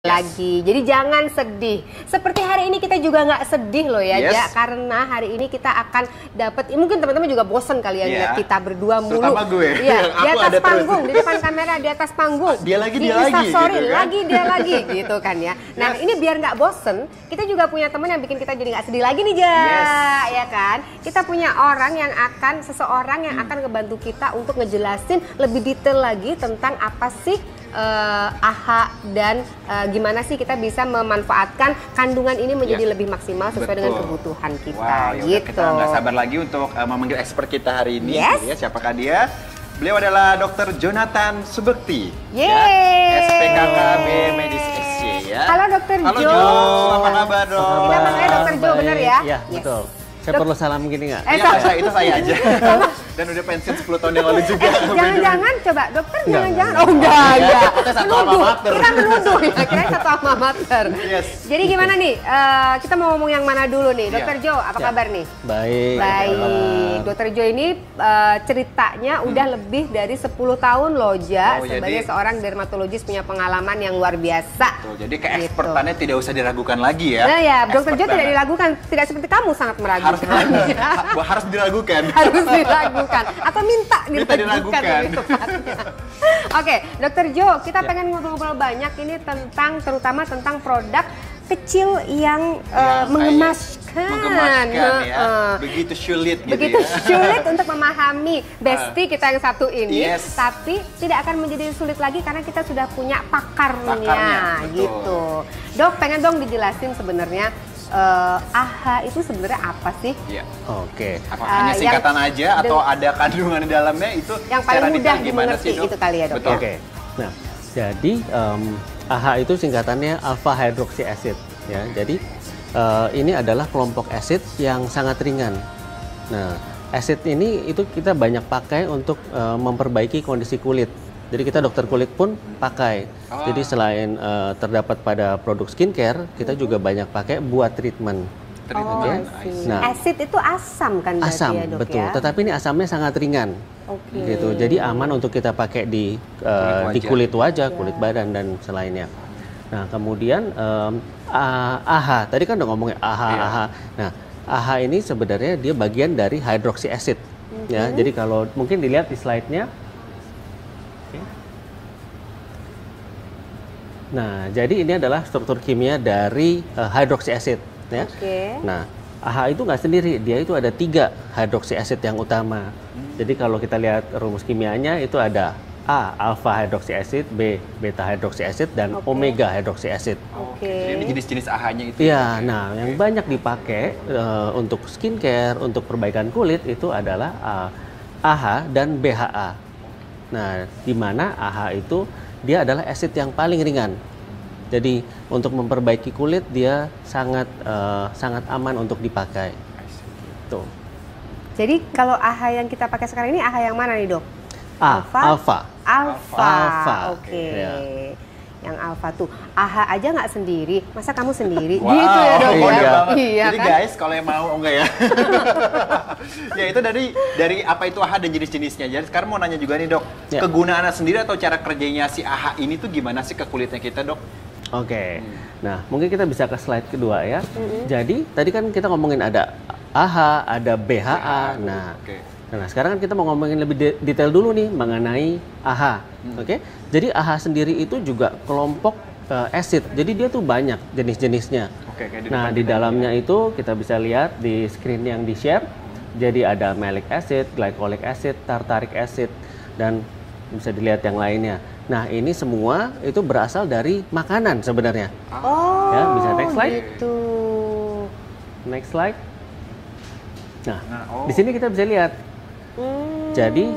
lagi. Jadi jangan sedih. Seperti hari ini kita juga nggak sedih loh ya, Ja, karena hari ini kita akan dapat. Mungkin teman-teman juga bosen kali ya lihat kita berdua mulu. Terutama gue. Iya, di atas panggung, di depan kamera, di atas panggung. Dia lagi, di dia lagi. Sorry, gitu kan? lagi dia lagi, gitu kan ya. Nah ini biar nggak bosen, kita juga punya teman yang bikin kita jadi nggak sedih lagi nih, Ja, ya kan? Kita punya seseorang yang akan ngebantu kita untuk ngejelasin lebih detail lagi tentang apa sih AHA dan gimana sih kita bisa memanfaatkan kandungan ini menjadi lebih maksimal sesuai dengan kebutuhan kita. Gitu. Kita nggak sabar lagi untuk memanggil expert kita hari ini. Ya, siapakah dia? Beliau adalah Dr. Jonathan Subekti, SPKKB Medis SC ya. Halo Dr. Halo Jo. Apa kabar dok? Kita panggilnya Dr. Jo, bener ya? Iya, betul. Saya perlu salam gini nggak? Itu saya aja. Dan udah pensiun 10 tahun yang lalu juga. Jangan-jangan coba dokter jangan-jangan. Oh enggak. Kita satu alma mater. Kita menuduh ya, kira satu alma mater. Jadi gimana nih? Kita mau ngomong yang mana dulu nih? Dokter Jo, apa kabar nih? Baik. Dokter Jo ini ceritanya udah lebih dari 10 tahun loh, Ja, sebagai seorang dermatologis punya pengalaman yang luar biasa. Jadi keekspertannya tidak usah diragukan lagi ya. Nah ya, Dokter Jo tidak diragukan, tidak seperti kamu sangat meragukan. Harus diragukan. Harus diragukan. Atau minta diragukan lebih tepatnya. Oke, Dokter Jo, kita pengen ngobrol-ngobrol banyak ini terutama tentang produk kecil yang mengemaskan ya. Begitu sulit gitu. Begitu sulit untuk memahami bestie kita yang satu ini, tapi tidak akan menjadi sulit lagi karena kita sudah punya pakarnya gitu. Dok, pengen dong dijelasin sebenarnya AHA itu sebenarnya apa sih? Oke. Apakah hanya singkatan aja atau ada kandungan di dalamnya itu yang paling mudah dimengerti itu kali ya, Dok? Betul. Oke. Nah, jadi AHA itu singkatannya alpha hydroxy acid ya. Jadi ini adalah kelompok asid yang sangat ringan. Nah, asid ini itu kita banyak pakai untuk memperbaiki kondisi kulit. Jadi kita dokter kulit pun pakai. Jadi selain terdapat pada produk skincare, kita juga banyak pakai buat treatment. Nah, asid itu asam kan berarti asam, ya, Dok, betul. ya? Tetapi ini asamnya sangat ringan. Gitu. Jadi aman untuk kita pakai di kulit wajah, kulit badan dan selainnya. Nah, kemudian AHA. Tadi kan udah ngomongin AHA. Nah, AHA ini sebenarnya dia bagian dari hydroxy acid. Ya, jadi kalau mungkin dilihat di slide-nya. Nah, jadi ini adalah struktur kimia dari hydroxy acid. Ya. Nah, AHA itu nggak sendiri, dia itu ada 3 hydroxy acid yang utama. Jadi kalau kita lihat rumus kimianya itu ada A, alpha hydroxy acid, B, beta hydroxy acid, dan omega hydroxy acid. Jadi ini jenis-jenis AHA-nya itu. Ya, nah yang banyak dipakai untuk skincare, untuk perbaikan kulit itu adalah AHA dan BHA. Nah, di mana AHA itu dia adalah asid yang paling ringan. Jadi untuk memperbaiki kulit dia sangat aman untuk dipakai. Tuh. Jadi kalau AHA yang kita pakai sekarang ini AHA yang mana nih, Dok? Alpha. Oke. Yang alpha tuh AHA aja nggak sendiri, masa kamu sendiri? Wow. Gitu ya, Dok ya? Iya, jadi kan? Guys, kalau yang mau enggak ya? Ya itu dari apa itu AHA dan jenis-jenisnya. Jadi sekarang mau nanya juga nih, Dok, kegunaannya sendiri atau cara kerjanya si AHA ini tuh gimana sih ke kulitnya kita, Dok? Oke. Nah, mungkin kita bisa ke slide kedua ya. Jadi tadi kan kita ngomongin ada AHA, ada BHA. Nah, sekarang kan kita mau ngomongin lebih detail dulu nih mengenai AHA. Oke. Jadi AHA sendiri itu juga kelompok acid. Jadi dia tuh banyak jenis-jenisnya. Nah, di dalamnya itu kita bisa lihat di screen yang di-share. Jadi ada malic acid, glycolic acid, tartaric acid, dan bisa dilihat yang lainnya. Nah, ini semua itu berasal dari makanan sebenarnya. Ya, bisa next slide. Gitu. Next slide. Nah, di sini kita bisa lihat. Jadi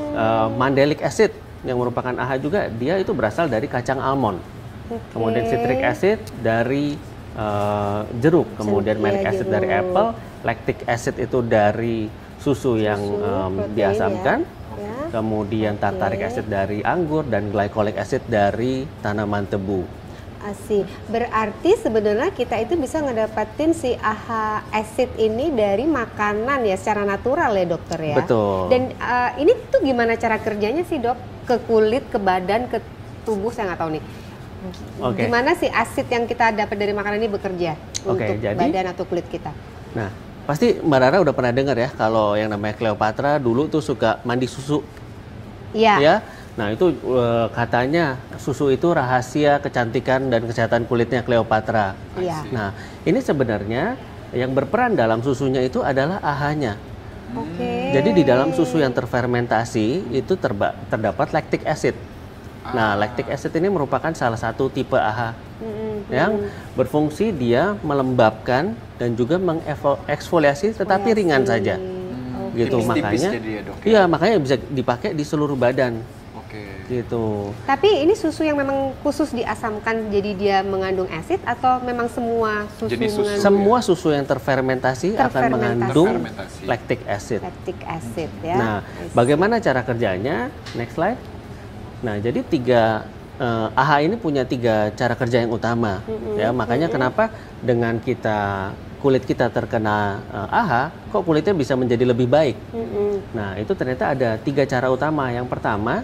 mandelic acid yang merupakan AHA juga dia itu berasal dari kacang almond. Kemudian citric acid dari jeruk, kemudian malic acid dari apple, lactic acid itu dari susu yang diasamkan. Kemudian tartaric acid dari anggur dan glycolic acid dari tanaman tebu. Asih. Berarti sebenarnya kita itu bisa ngedapatin si AHA acid ini dari makanan ya, secara natural ya dokter ya. Betul. Dan ini tuh gimana cara kerjanya sih dok? Ke kulit, ke badan, ke tubuh saya nggak tahu nih. Oke. Gimana sih asid yang kita dapat dari makanan ini bekerja Oke, untuk jadi- badan atau kulit kita? Nah, pasti Mbak Rara udah pernah dengar ya kalau yang namanya Cleopatra dulu tuh suka mandi susu, Iya. ya. Nah, itu katanya susu itu rahasia kecantikan dan kesehatan kulitnya Cleopatra. Iya. Nah, ini sebenarnya yang berperan dalam susunya itu adalah AHA-nya. Oke. Jadi di dalam susu yang terfermentasi itu terdapat lactic acid. Nah, lactic acid ini merupakan salah satu tipe AHA yang berfungsi dia melembabkan dan juga mengeksfoliasi tetapi ringan saja. Gitu Tipis-tipis makanya. jadi ya, Dok, ya? Iya, makanya bisa dipakai di seluruh badan. Oke. Gitu. Tapi ini susu yang memang khusus diasamkan jadi dia mengandung asid atau memang semua susu Jenis susu. mengandung Semua susu yang terfermentasi akan Terfermentasi. mengandung Terfermentasi. lactic acid. lactic acid ya? Nah, I see. bagaimana cara kerjanya? Next slide. Nah, jadi AHA ini punya 3 cara kerja yang utama, ya. Makanya kenapa dengan kulit kita terkena AHA, kok kulitnya bisa menjadi lebih baik? Nah, itu ternyata ada 3 cara utama. Yang pertama,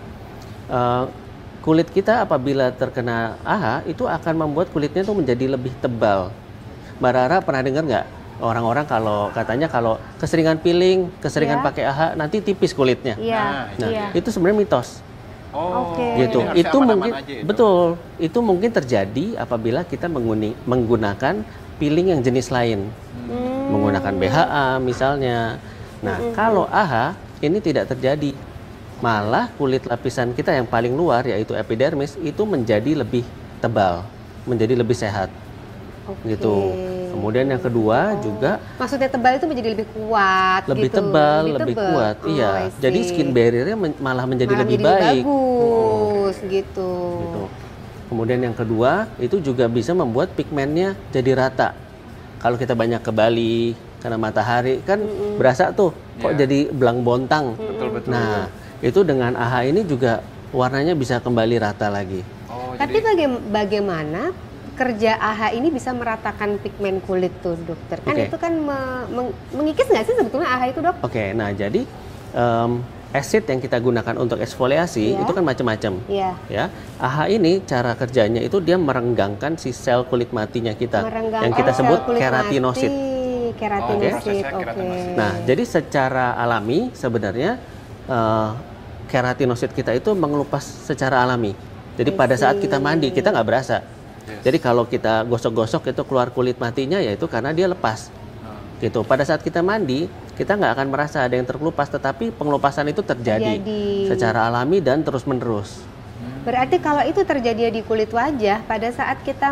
kulit kita apabila terkena AHA itu akan membuat kulitnya tuh menjadi lebih tebal. Mbak Rara pernah dengar nggak? Orang-orang katanya kalau keseringan peeling, keseringan Ya. pakai AHA nanti tipis kulitnya. Iya, Nah, iya. itu sebenarnya mitos. Oh, Oke. Gitu. jadi harusnya Itu aman-aman mungkin aja ya, Dok? betul. Itu mungkin terjadi apabila kita menggunakan peeling yang jenis lain. Menggunakan BHA misalnya. Nah, kalau AHA ini tidak terjadi. Malah kulit lapisan kita yang paling luar yaitu epidermis itu menjadi lebih tebal, menjadi lebih sehat. Oke. Gitu. Kemudian yang kedua juga Maksudnya tebal itu menjadi lebih kuat lebih gitu. tebal, lebih tebal. kuat. Oh, Iya. I Jadi see. skin barrier-nya malah menjadi Malah lebih menjadi baik. bagus gitu. Gitu. Kemudian yang kedua itu juga bisa membuat pigmennya jadi rata. Kalau kita banyak ke Bali karena matahari kan berasa tuh kok Iya. jadi belang bontang. Betul-betul. Nah, itu dengan AHA ini juga warnanya bisa kembali rata lagi. Oh, Tapi bagaimana kerja AHA ini bisa meratakan pigmen kulit tuh dokter? Kan Oke. itu kan mengikis nggak sih sebetulnya AHA itu dok? Oke, nah jadi acid yang kita gunakan untuk eksfoliasi Iya. itu kan macam-macam. Iya. Ya, AHA ini cara kerjanya itu dia merenggangkan si sel kulit matinya kita yang kita sel sebut kulit keratinosit. mati. Keratinosit, prosesnya oke. keratinosit. Nah, jadi secara alami sebenarnya keratinosit kita itu mengelupas secara alami. Jadi pada saat kita mandi kita nggak berasa. Yes. Jadi kalau kita gosok-gosok itu keluar kulit matinya ya itu karena dia lepas. Gitu. Pada saat kita mandi kita nggak akan merasa ada yang terkelupas, tetapi pengelupasan itu terjadi secara alami dan terus-menerus. Berarti kalau itu terjadi di kulit wajah, pada saat kita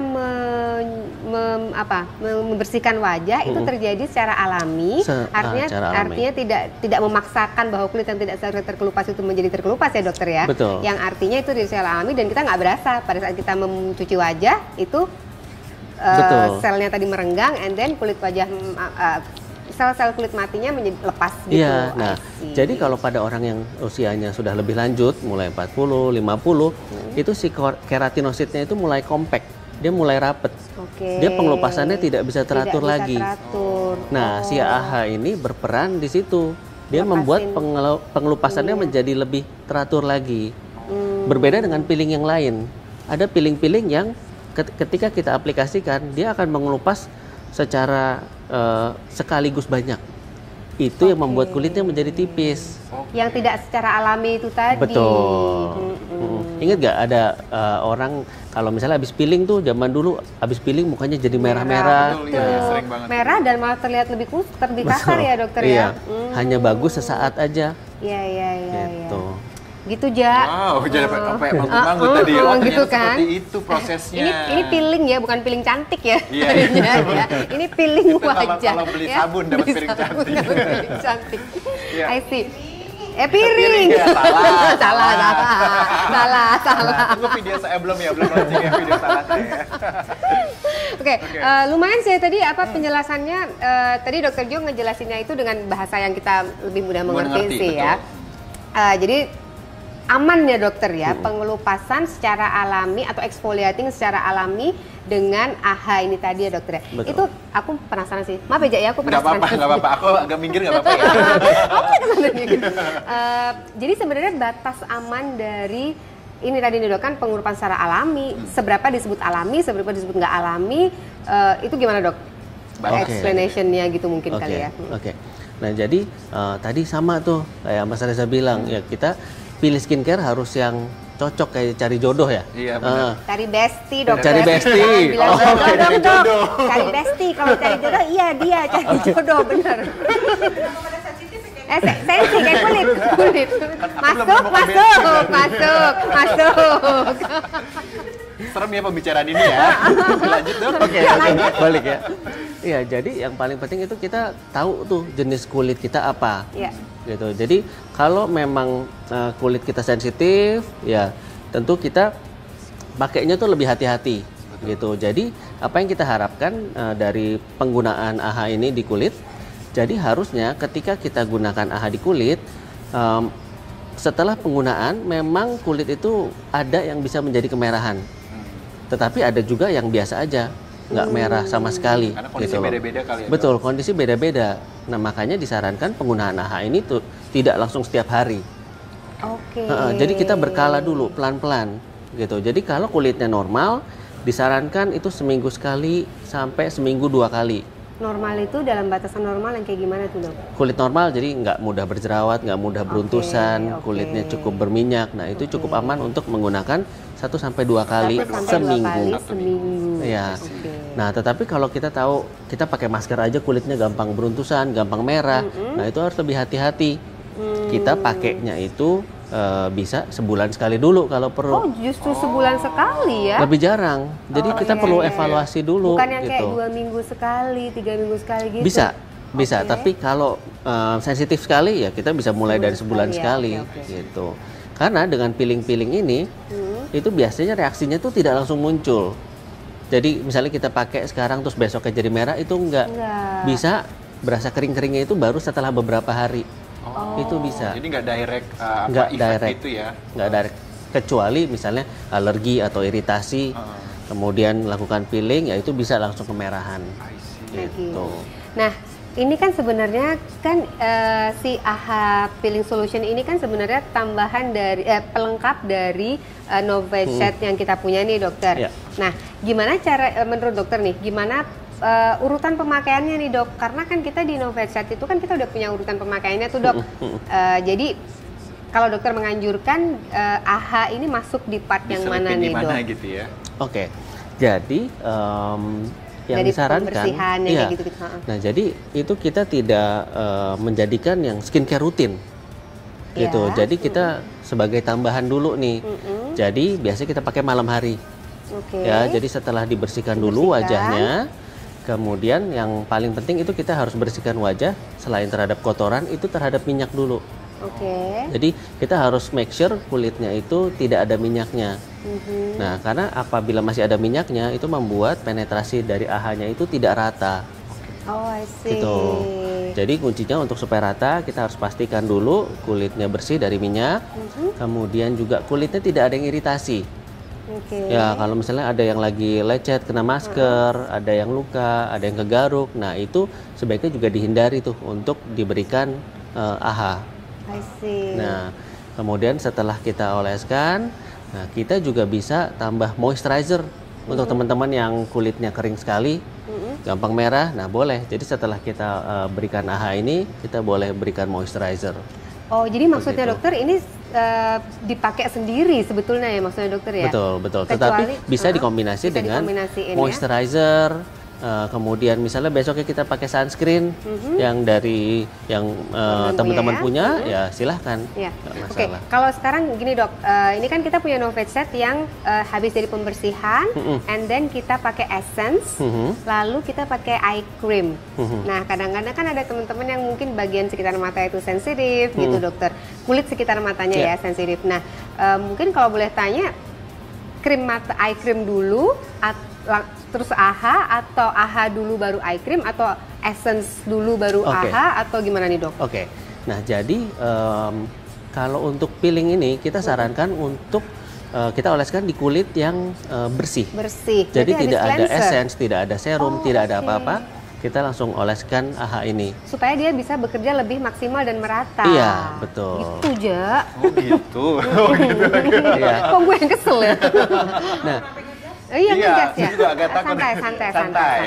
membersihkan wajah itu terjadi secara alami, artinya secara alami. artinya tidak memaksakan bahwa kulit yang tidak terkelupas itu menjadi terkelupas ya dokter ya. Betul. Yang artinya itu secara alami dan kita nggak berasa pada saat kita mencuci wajah itu Betul. selnya tadi merenggang, and then kulit wajah sel-sel kulit matinya menjadi lepas gitu. Iya, nah, I see. jadi kalau pada orang yang usianya sudah lebih lanjut, mulai 40, 50, itu si keratinositnya itu mulai compact, dia mulai rapet. Oke. Dia pengelupasannya tidak bisa teratur Tidak bisa lagi. teratur. Nah, si AHA ini berperan di situ. Dia Lepasin. membuat pengelupasannya menjadi lebih teratur lagi. Berbeda dengan peeling yang lain. Ada peeling-peeling yang ketika kita aplikasikan, dia akan mengelupas secara sekaligus banyak. Itu yang membuat kulitnya menjadi tipis. Yang tidak secara alami itu tadi. Betul. Ingat gak ada orang kalau misalnya habis peeling tuh zaman dulu habis peeling mukanya jadi merah-merah. Betul, iya, sering banget. Merah dan malah terlihat lebih kasar ya dokter Iya. ya. Hanya bagus sesaat aja. Iya iya iya. Gitu. Gitu Ja. Wow, jadi sampai manggut-manggut tadi. Oh, gitu ternyata kan. seperti itu prosesnya. Ini peeling ya, bukan peeling cantik ya. Iya, Ya, ya. Ini peeling Itu kalau- wajah. kalau beli ya. sabun dapat Beli piring sabun cantik. dapat piring cantik. Iya. I see. Piring. Piring ya, salah. salah. Tunggu video saya belum launching ya video salahnya ya. Oke, lumayan sih tadi penjelasannya. Tadi Dokter Jo ngejelasinnya itu dengan bahasa yang kita lebih mudah mengerti sih ya. Jadi aman ya dokter ya, pengelupasan secara alami atau exfoliating secara alami dengan AHA ini tadi ya dokter ya. Betul. Itu aku penasaran sih. Maaf ya Jak, ya, aku Nggak penasaran. apa-apa. Aku agak minggir nggak apa-apa ya. Jadi sebenarnya batas aman dari ini tadi nih dok, kan pengurupan secara alami, seberapa disebut alami, seberapa disebut nggak alami, itu gimana dok? Explanation-nya gitu mungkin kali ya. Oke. Nah jadi tadi sama tuh kayak Mas Reza bilang, ya kita pilih skincare harus yang cocok kayak cari jodoh ya. Iya benar. Cari bestie dok. Cari bestie. Bilang jodoh dok. Cari bestie, kalau cari jodoh iya dia cari jodoh bener. Sensi kayak kulit. Masuk. Serem ya pembicaraan ini ya. Lanjut dong. Oke, balik ya. Iya, jadi yang paling penting itu kita tahu tuh jenis kulit kita apa. Iya. Gitu. Jadi kalau memang kulit kita sensitif, ya tentu kita pakainya tuh lebih hati-hati. Gitu. Jadi apa yang kita harapkan dari penggunaan AHA ini di kulit? Jadi harusnya ketika kita gunakan AHA di kulit, setelah penggunaan memang kulit itu ada yang bisa menjadi kemerahan. Tetapi ada juga yang biasa aja, nggak merah sama sekali. Karena kondisi gitu beda-beda kali ya. Betul, kondisi beda-beda. Nah makanya disarankan penggunaan AHA ini tuh tidak langsung setiap hari. Oke. Jadi kita berkala dulu, pelan-pelan gitu. Jadi kalau kulitnya normal, disarankan itu seminggu sekali sampai seminggu 2 kali. Normal itu dalam batasan normal yang kayak gimana tuh dok? Kulit normal jadi nggak mudah berjerawat, nggak mudah beruntusan, kulitnya cukup berminyak. Nah itu cukup aman untuk menggunakan 1 sampai 2 kali seminggu. Ya. Nah tetapi kalau kita tahu kita pakai masker aja kulitnya gampang beruntusan, gampang merah. Nah itu harus lebih hati-hati. Kita pakainya itu bisa sebulan sekali dulu kalau perlu. Oh justru sebulan sekali ya? Lebih jarang. Jadi kita perlu evaluasi dulu. Bukan yang gitu. kayak 2 minggu sekali, 3 minggu sekali gitu? Bisa. Tapi kalau sensitif sekali ya kita bisa mulai dari sebulan sekali. Gitu. Karena dengan peeling-peeling ini itu biasanya reaksinya tuh tidak langsung muncul. Jadi misalnya kita pakai sekarang terus besoknya jadi merah itu enggak. Bisa berasa kering-keringnya itu baru setelah beberapa hari. Itu bisa. Jadi nggak direct itu ya? Nggak direct. Kecuali misalnya alergi atau iritasi, kemudian lakukan peeling, ya itu bisa langsung kemerahan. Gitu. Nah, ini kan sebenarnya kan si AHA Peeling Solution ini kan sebenarnya tambahan dari pelengkap dari Novechat yang kita punya nih dokter. Nah, gimana cara menurut dokter nih? Gimana urutan pemakaiannya nih dok, karena kan kita di Novechat itu kan kita udah punya urutan pemakaiannya tuh dok. Jadi kalau dokter menganjurkan AHA ini masuk di part yang mana nih dok? Gitu ya? Oke, jadi yang dari disarankan, ya, gitu. Nah jadi itu kita tidak menjadikan yang skincare rutin, gitu. Jadi kita sebagai tambahan dulu nih. Jadi biasanya kita pakai malam hari. Ya, jadi setelah dibersihkan dulu wajahnya. Kemudian yang paling penting itu kita harus bersihkan wajah selain terhadap kotoran itu terhadap minyak dulu. Jadi kita harus make sure kulitnya itu tidak ada minyaknya. Nah karena apabila masih ada minyaknya itu membuat penetrasi dari AHA-nya itu tidak rata. Oh I see. Gitu. Jadi kuncinya untuk supaya rata kita harus pastikan dulu kulitnya bersih dari minyak. Kemudian juga kulitnya tidak ada yang iritasi. Ya kalau misalnya ada yang lagi lecet kena masker, ada yang luka, ada yang kegaruk, nah itu sebaiknya juga dihindari tuh untuk diberikan AHA. I see. Nah kemudian setelah kita oleskan, nah kita juga bisa tambah moisturizer untuk teman-teman yang kulitnya kering sekali, gampang merah. Nah boleh. Jadi setelah kita berikan AHA ini, kita boleh berikan moisturizer. Oh jadi maksudnya dokter ini dipakai sendiri sebetulnya ya maksudnya dokter ya? Betul. Tetapi bisa dikombinasi dengan moisturizer. Kemudian misalnya besoknya kita pakai sunscreen yang dari yang teman-teman punya, ya silahkan. Oke, kalau sekarang gini dok, ini kan kita punya Novechat yang habis dari pembersihan, and then kita pakai essence, lalu kita pakai eye cream. Nah kadang-kadang kan ada teman-teman yang mungkin bagian sekitar mata itu sensitif gitu dokter, kulit sekitar matanya ya sensitif. Nah mungkin kalau boleh tanya, krim mata eye cream dulu terus AHA atau AHA dulu baru eye cream atau essence dulu baru AHA atau gimana nih dok? Nah jadi kalau untuk peeling ini kita sarankan untuk kita oleskan di kulit yang bersih. Jadi tidak ada essence, tidak ada serum, tidak ada apa-apa. kita langsung oleskan AHA ini. Supaya dia bisa bekerja lebih maksimal dan merata. Iya, betul. Gitu, Ja. Oh gitu. Oh gitu. Iya. Kok gue yang kesel ya? Nah, Iya, ngegas ya. saya juga agak takut. Santai.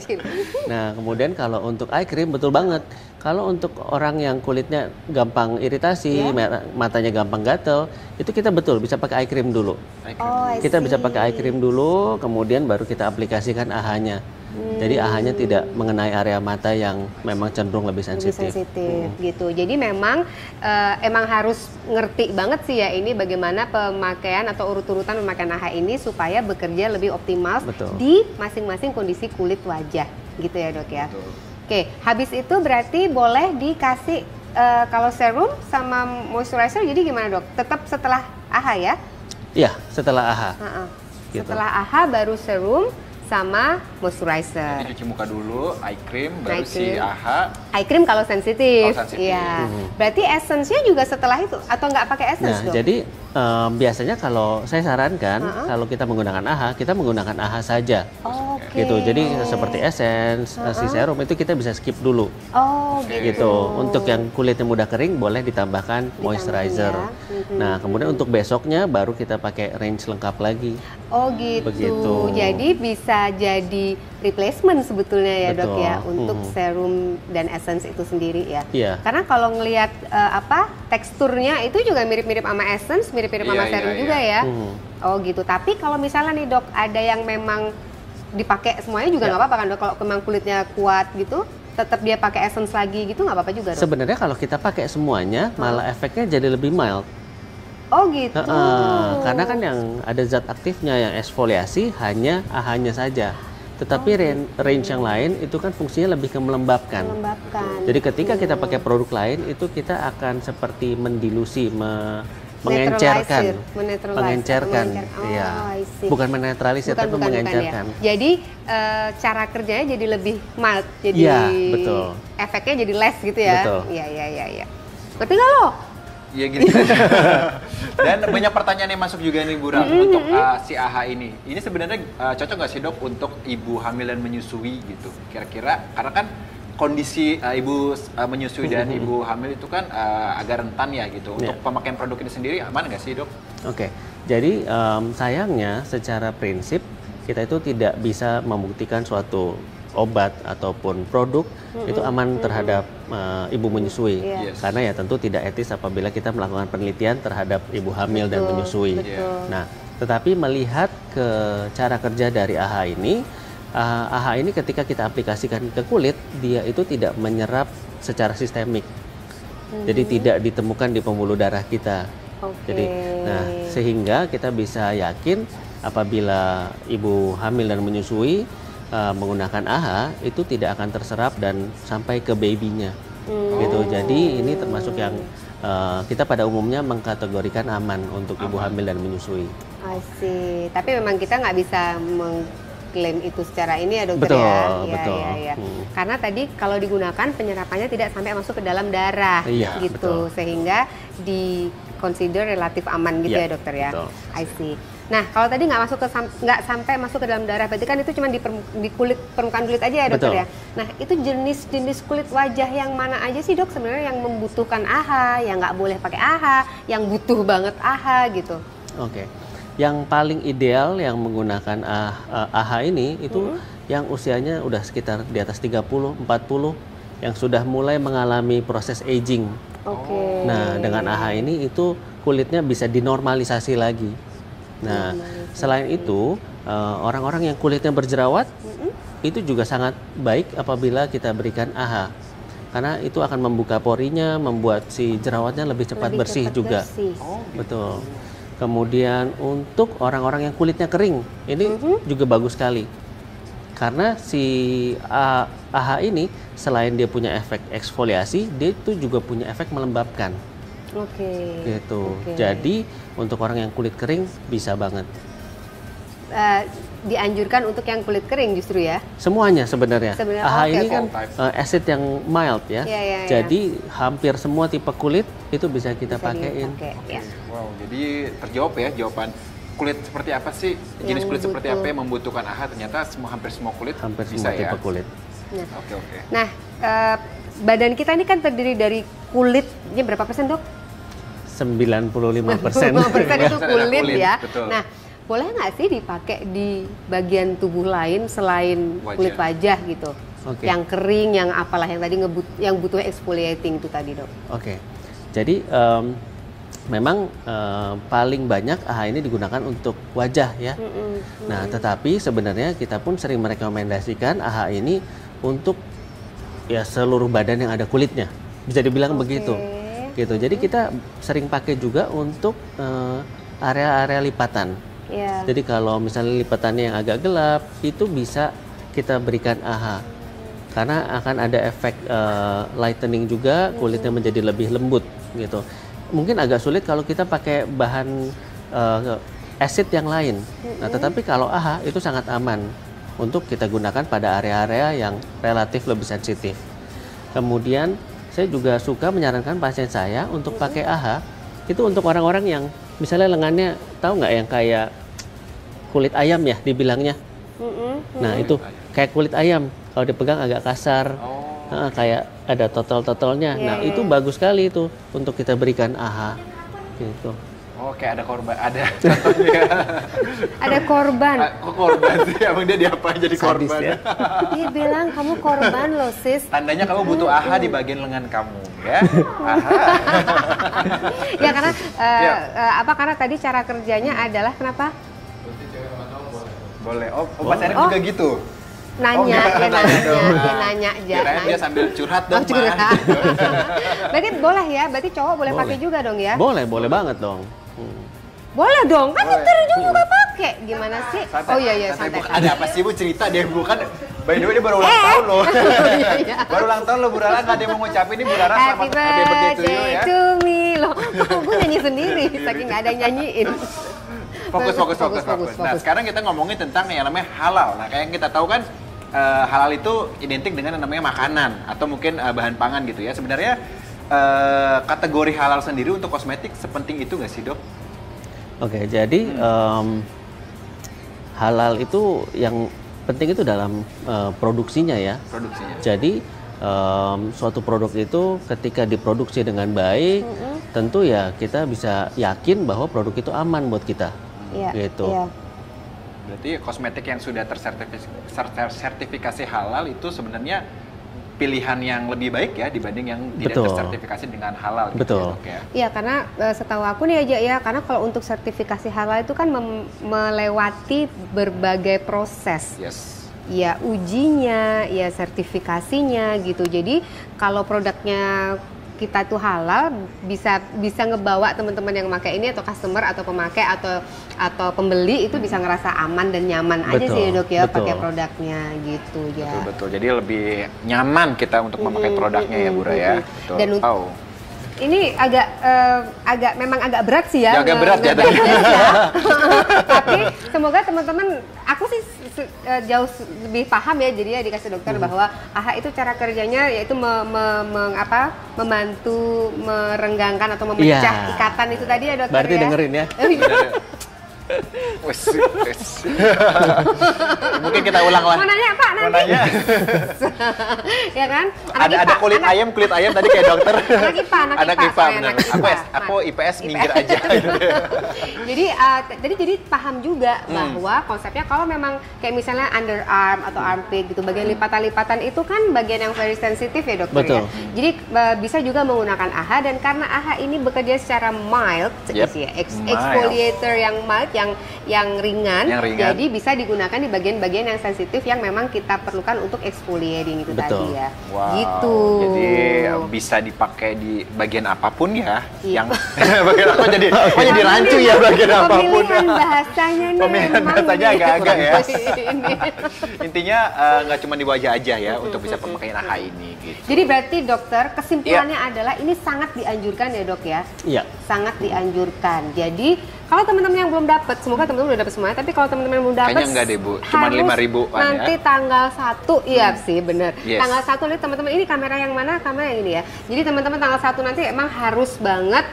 Cil. nah, kemudian kalau untuk eye cream betul banget. Kalau untuk orang yang kulitnya gampang iritasi, matanya gampang gatel, itu kita betul bisa pakai eye cream dulu. Oh, I Kita bisa see. pakai eye cream dulu, kemudian baru kita aplikasikan AHA-nya. Jadi AHA-nya tidak mengenai area mata yang memang cenderung lebih Lebih sensitif. sensitif gitu. Jadi memang emang harus ngerti banget sih ya ini bagaimana pemakaian atau urut-urutan pemakaian AHA ini supaya bekerja lebih optimal Betul. di masing-masing kondisi kulit wajah gitu ya dok ya. Betul. Oke, habis itu berarti boleh dikasih kalau serum sama moisturizer jadi gimana dok? Tetap setelah AHA ya? Iya, setelah AHA. Ha-ha. Gitu. Setelah AHA baru serum sama moisturizer. Jadi cuci muka dulu, eye cream, baru Eye si cream. AHA. Eye cream kalau sensitif, Kalau sensitif. iya. Berarti essence-nya juga setelah itu atau nggak pakai essence Nah, dong? jadi biasanya kalau saya sarankan kalau kita menggunakan AHA, kita menggunakan AHA saja. Oke. Gitu. Jadi seperti essence, si serum itu kita bisa skip dulu. Oh, Oke. Gitu. Untuk yang kulitnya mudah kering boleh ditambahkan moisturizer. ya. Nah, kemudian untuk besoknya baru kita pakai range lengkap lagi. Oh gitu. Begitu. Jadi bisa jadi replacement sebetulnya ya dok Betul. ya untuk serum dan essence itu sendiri ya. Iya. Karena kalau ngelihat teksturnya itu juga mirip-mirip sama essence, mirip-mirip sama Iya, serum iya, juga iya. ya. Oh gitu. Tapi kalau misalnya nih dok ada yang memang dipakai semuanya juga nggak apa-apa kan dok? Kalau memang kulitnya kuat gitu, tetap dia pakai essence lagi gitu nggak apa-apa juga dok? Sebenarnya kalau kita pakai semuanya malah efeknya jadi lebih mild. Oh gitu. Karena kan yang ada zat aktifnya yang eksfoliasi hanya AHA-nya saja. Tetapi range yang lain itu kan fungsinya lebih ke melembabkan. Melembabkan. Jadi ketika kita pakai produk lain itu kita akan seperti mendilusi, mengencerkan, mengencerkan, Oh, iya. I see. Bukan menetralisir tapi mengencerkan. ya. Jadi cara kerjanya jadi lebih mild, jadi Iya, betul. efeknya jadi less gitu ya. Betul. Iya. Ngerti nggak lo? Iya gitu. Dan banyak pertanyaan yang masuk juga nih Bu Ram untuk si AHA ini. Ini sebenarnya cocok nggak sih dok untuk ibu hamil dan menyusui gitu? Kira-kira karena kan kondisi ibu menyusui dan ibu hamil itu kan agak rentan ya gitu. Untuk pemakaian produk ini sendiri aman nggak sih dok? Oke, jadi sayangnya secara prinsip kita itu tidak bisa membuktikan suatu obat ataupun produk itu aman terhadap ibu menyusui. Yes. Karena ya tentu tidak etis apabila kita melakukan penelitian terhadap ibu hamil dan menyusui. Betul. Nah, tetapi melihat ke cara kerja dari AHA ini, AHA ini ketika kita aplikasikan ke kulit, dia itu tidak menyerap secara sistemik. Jadi tidak ditemukan di pembuluh darah kita. Oke. Jadi, nah sehingga kita bisa yakin apabila ibu hamil dan menyusui menggunakan AHA itu tidak akan terserap dan sampai ke babynya. Gitu. Jadi ini termasuk yang kita pada umumnya mengkategorikan aman untuk ibu hamil dan menyusui. I see. Tapi memang kita nggak bisa mengklaim itu secara ini ya dokter Betul, ya. betul. Iya. Karena tadi kalau digunakan penyerapannya tidak sampai masuk ke dalam darah Iya, gitu. betul. Sehingga di consider relatif aman gitu Iya, ya dokter ya. betul. I see. Nah, kalau tadi nggak sampai masuk ke dalam darah, berarti kan itu cuma di kulit, permukaan kulit aja ya dokter Betul. ya. Nah, itu jenis-jenis kulit wajah yang mana aja sih dok sebenarnya yang membutuhkan AHA, yang nggak boleh pakai AHA, yang butuh banget AHA gitu? Oke. Yang paling ideal yang menggunakan AHA ini itu yang usianya udah sekitar di atas 30, 40 yang sudah mulai mengalami proses aging. Oke. Nah, dengan AHA ini itu kulitnya bisa dinormalisasi lagi. Nah, selain itu orang-orang yang kulitnya berjerawat itu juga sangat baik apabila kita berikan AHA. Karena itu akan membuka porinya, membuat si jerawatnya lebih cepat bersih juga. Betul. Kemudian untuk orang-orang yang kulitnya kering, ini juga bagus sekali. Karena si AHA ini selain dia punya efek eksfoliasi, dia itu juga punya efek melembabkan. Oke. Gitu. Oke. Jadi untuk orang yang kulit kering bisa banget. Dianjurkan untuk yang kulit kering justru ya? Semuanya sebenarnya. AHA ini oke. kan acid yang mild ya. Iya. Jadi hampir semua tipe kulit itu bisa kita pakaiin. Dipakai, ya. Wow, jadi terjawab ya jawaban kulit seperti apa sih? Jenis kulit seperti apa yang membutuhkan AHA? Ternyata hampir semua kulit Hampir bisa semua tipe ya. kulit. Oke. Nah, badan kita ini kan terdiri dari kulitnya berapa persen, Dok? 95%. 95% itu kulit ya. Betul. Nah, boleh nggak sih dipakai di bagian tubuh lain selain kulit wajah gitu? Oke. Yang kering, yang apalah yang tadi yang butuh exfoliating itu tadi, Dok. Oke. Jadi memang paling banyak AHA ini digunakan untuk wajah ya. Nah, tetapi sebenarnya kita pun sering merekomendasikan AHA ini untuk ya seluruh badan yang ada kulitnya. Bisa dibilang begitu. Gitu. Jadi kita sering pakai juga untuk area-area lipatan. Yeah. Jadi kalau misalnya lipatannya yang agak gelap, itu bisa kita berikan AHA. Karena akan ada efek lightening juga, kulitnya menjadi lebih lembut gitu. Mungkin agak sulit kalau kita pakai bahan acid yang lain. Nah, tetapi kalau AHA itu sangat aman untuk kita gunakan pada area-area yang relatif lebih sensitif. Kemudian saya juga suka menyarankan pasien saya untuk pakai AHA itu untuk orang-orang yang misalnya lengannya tahu nggak yang kayak kulit ayam ya dibilangnya. Nah, itu kayak kulit ayam kalau dipegang agak kasar. Kayak ada totol-totolnya. Nah, itu bagus sekali itu untuk kita berikan AHA gitu. Oke, ada korban, ada contohnya. Ada korban. Kok korban sih? Emang dia diapain jadi Sadis korban? ya. Dia bilang kamu korban loh, sis. Tandanya kamu butuh AHA di bagian lengan kamu, ya. AHA. Ya karena karena tadi cara kerjanya adalah kenapa? Boleh. Oh, Mas Erik juga gitu. Nanya, dia nanya aja. Kirain dia sambil curhat dong, curhat. Mas. Berarti boleh ya? Berarti cowok boleh pakai juga dong ya? Boleh banget dong. Boleh dong, kan dokter juga pakai. Gimana sih? Santai, Oh iya santai. Ada apa sih Bu cerita dia bukan by the way dia baru ulang tahun loh. Baru ulang tahun loh Bu Rara, nggak ada yang mau ngucapin ini Bu Rara Happy selamat happy birthday to you birthday ya. to me loh. Gue nyanyi sendiri, saking nggak ada yang nyanyiin. Fokus. Nah, sekarang kita ngomongin tentang yang namanya halal. Nah, kayak yang kita tahu kan halal itu identik dengan yang namanya makanan atau mungkin bahan pangan gitu ya. Sebenarnya kategori halal sendiri untuk kosmetik sepenting itu nggak sih, Dok? Oke, jadi halal itu yang penting itu dalam produksinya ya. Produksinya. Jadi suatu produk itu ketika diproduksi dengan baik, tentu ya kita bisa yakin bahwa produk itu aman buat kita. Gitu. Iya. Berarti kosmetik yang sudah tersertifikasi halal itu sebenarnya pilihan yang lebih baik ya dibanding yang tidak tersertifikasi dengan halal. Betul. Gitu ya, Dok, ya? Iya, karena setahu aku nih aja ya, karena kalau untuk sertifikasi halal itu kan melewati berbagai proses. Yes. Ya ujinya, ya sertifikasinya gitu. Jadi kalau produknya kita tuh halal bisa ngebawa teman-teman yang pakai ini atau customer atau pemakai atau pembeli itu bisa ngerasa aman dan nyaman aja sih ya, Dok ya, pakai produknya gitu ya. Betul. Jadi lebih nyaman kita untuk memakai produknya ya Bu Rara ya. Betul. Dan ini memang agak berat sih ya. Agak berat ya tadi. Tapi semoga teman-teman, aku sih jauh lebih paham ya, jadi ya dikasih dokter bahwa AHA itu cara kerjanya yaitu membantu merenggangkan atau memecah ikatan itu tadi ya, Dokter. Berarti ya. dengerin ya. Wes. Mungkin kita ulang lah. Mau nanya Pak nanti. Mau nanya. Ya kan? Ada kulit ayam tadi kayak dokter. Anak IPA, benar. Aku IPS minggir aja. Jadi paham juga bahwa konsepnya kalau memang kayak misalnya underarm atau armpit gitu, bagian lipatan-lipatan itu kan bagian yang very sensitif ya, Dokter. Betul. Ya. Jadi bisa juga menggunakan AHA, dan karena AHA ini bekerja secara mild, exfoliator yang mild, yang ringan, jadi bisa digunakan di bagian-bagian yang sensitif yang memang kita perlukan untuk exfoliating itu tadi ya. Wow. Gitu. Jadi bisa dipakai di bagian apapun ya. Yang bagian apa jadi rancu ya bagian apapun. Pemilihan bahasanya nih. Pemilihan bahasanya agak-agak ya. Intinya nggak cuma di wajah aja ya untuk bisa pemakaian AHA ini. Gitu. Jadi berarti dokter kesimpulannya adalah ini sangat dianjurkan ya, Dok ya. Iya. Sangat dianjurkan. Jadi kalau teman-teman yang belum dapat, semoga teman-teman udah dapat semuanya. Tapi kalau teman-teman yang belum dapat, kayaknya enggak deh Bu, cuma 5.000 nanti tanggal 1, iya sih bener. Yes. Tanggal 1 nih teman-teman, ini kamera yang mana? Kamera yang ini ya. Jadi teman-teman tanggal 1 nanti emang harus banget